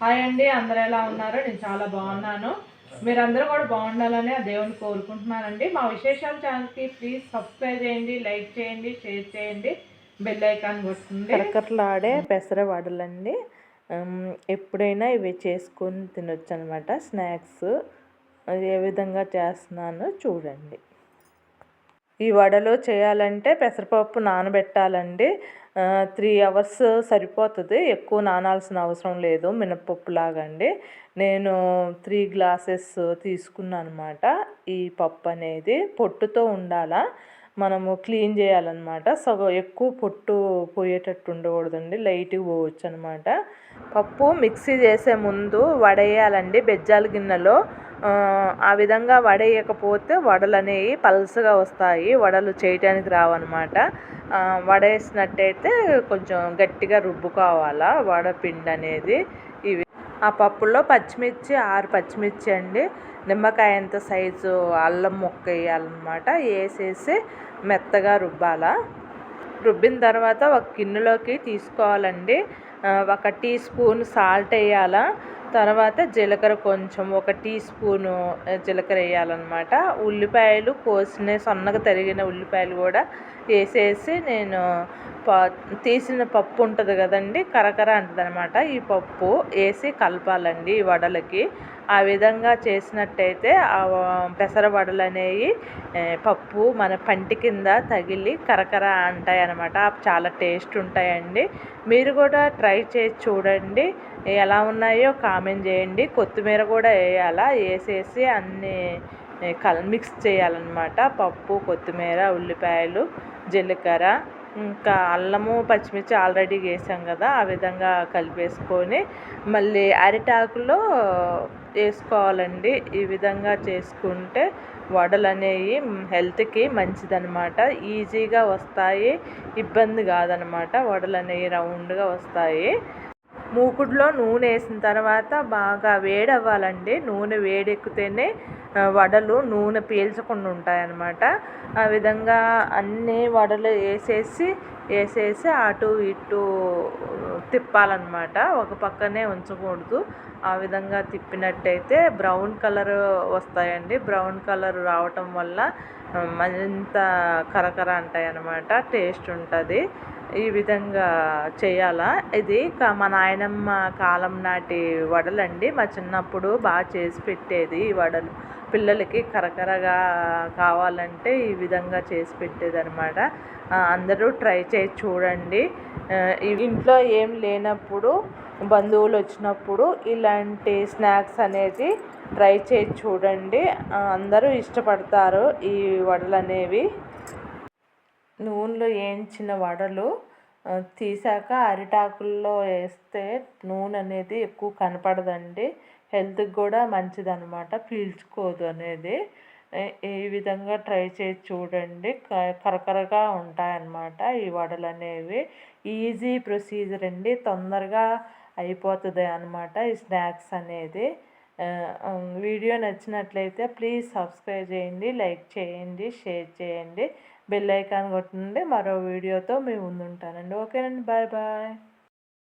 Hi అండి, అందరూ ఎలా ఉన్నారు? నేను చాలా బాగున్నాను. మీరందరూ కూడా బాగుండాలని ఆ దేవుని కోరుకుంటున్నానండి. మా విశేషాల ఛానల్కి ప్లీజ్ సబ్స్క్రైబ్ చేయండి, లైక్ చేయండి, షేర్ చేయండి, బెల్ ఐకాన్ కొట్టండి. కరకరలాడే పెసర వడలండి. ఎప్పుడైనా ఇవి చేసుకొని తినొచ్చు అనమాట. స్నాక్స్ ఏ విధంగా చేస్తున్నానో చూడండి. ఈ వడలు చేయాలంటే పెసరపప్పు నానబెట్టాలండి. 3 అవర్స్ సరిపోతుంది, ఎక్కువ నానాల్సిన అవసరం లేదు. మినపప్పు లాగండి. నేను 3 గ్లాసెస్ తీసుకున్నాను అనమాట. ఈ పప్పు అనేది పొట్టుతో ఉండాలా, మనము క్లీన్ చేయాలన్నమాట. సగం ఎక్కువ పొట్టు పోయేటట్టు ఉండకూడదండి, లైట్గా పోవచ్చు అనమాట. పప్పు మిక్సీ చేసే ముందు వడేయాలండి బెజ్జాల గిన్నెలో. ఆ విధంగా వడేయకపోతే వడలు అనేవి పల్సగా వస్తాయి, వడలు చేయటానికి రావన్నమాట. వడేసినట్టయితే కొంచెం గట్టిగా రుబ్బుకోవాలా వడపిండి అనేది. ఇవి ఆ పప్పులో పచ్చిమిర్చి 6 పచ్చిమిర్చి అండి, నిమ్మకాయ అంత సైజు అల్లం ముక్క వేయాలన్నమాట. వేసేసి మెత్తగా రుబ్బాలా. రుబ్బిన తర్వాత ఒక గిన్నెలోకి తీసుకోవాలండి. 1 టీ స్పూన్ సాల్ట్ వేయాలా. తర్వాత జీలకర్ర కొంచెం 1 టీ స్పూను జీలకర్ర వేయాలన్నమాట. ఉల్లిపాయలు కోసిన సన్నగా తరిగిన ఉల్లిపాయలు కూడా వేసేసి నేను తీసిన పప్పు ఉంటుంది కదండి, కరకర అంటుంది అనమాట. ఈ పప్పు వేసి కలపాలండి ఈ వడలకి. ఆ విధంగా చేసినట్టయితే ఆ పెసర వడలు అనేవి పప్పు మన పంటి కింద తగిలి కరకర అంటాయి అన్నమాట. చాలా టేస్ట్ ఉంటాయండి. మీరు కూడా ట్రై చేసి చూడండి, ఎలా ఉన్నాయో కామెంట్ చేయండి. కొత్తిమీర కూడా వేయాలా, వేసేసి అన్నీ మిక్స్ చేయాలన్నమాట. పప్పు, కొత్తిమీర, ఉల్లిపాయలు, జీలకర్ర, ఇంకా అల్లము పచ్చిమిర్చి ఆల్రెడీ వేసాం కదా, ఆ విధంగా కలిపేసుకొని మళ్ళీ అరిటాకులో వేసుకోవాలండి. ఈ విధంగా చేసుకుంటే వడలు అనేవి హెల్త్కి మంచిదన్నమాట. ఈజీగా వస్తాయి, ఇబ్బంది కాదనమాట. వడలు అనేవి రౌండ్గా వస్తాయి. మూకుడులో నూనె వేసిన తర్వాత బాగా వేడి అవ్వాలండి. నూనె వేడెక్కితేనే వడలు నూనె పీల్చకుండా ఉంటాయన్నమాట. ఆ విధంగా అన్ని వడలు వేసేసి అటు ఇటు తిప్పాలన్నమాట. ఒక పక్కనే ఉంచకూడదు. ఆ విధంగా తిప్పినట్టయితే బ్రౌన్ కలర్ వస్తాయండి. బ్రౌన్ కలర్ రావటం వల్ల మరింత కరకర అంటాయి అన్నమాట, టేస్ట్ ఉంటుంది. ఈ విధంగా చేయాలా. ఇది మా నాయనమ్మ కాలం నాటి వడలండి. మా చిన్నప్పుడు బాగా చేసి పెట్టేది ఈ వడలు. పిల్లలకి కరకరగా కావాలంటే ఈ విధంగా చేసి పెట్టేది అనమాట. అందరూ ట్రై చేసి చూడండి. ఇంట్లో ఏం లేనప్పుడు, బంధువులు వచ్చినప్పుడు ఇలాంటి స్నాక్స్ అనేది ట్రై చేసి చూడండి. అందరూ ఇష్టపడతారు ఈ వడలు అనేవి. నూనెలో వేయించిన వడలు తీసాక అరిటాకుల్లో వేస్తే నూనె అనేది ఎక్కువ కనపడదండి, హెల్త్కి కూడా మంచిదన్నమాట, పీల్చుకోదు అనేది. ఈ విధంగా ట్రై చేసి చూడండి, కరకరగా ఉంటాయన్నమాట ఈ వడలు అనేవి. ఈజీ ప్రొసీజర్ అండి, తొందరగా అయిపోతుంది అన్నమాట ఈ స్నాక్స్ అనేది. వీడియో నచ్చినట్లయితే ప్లీజ్ సబ్స్క్రైబ్ చేయండి, లైక్ చేయండి, షేర్ చేయండి, బెల్ ఐకాన్ కొట్టండి. మరో వీడియోతో మీ ముందు ఉంటానండి. ఓకేనండి, బాయ్ బాయ్.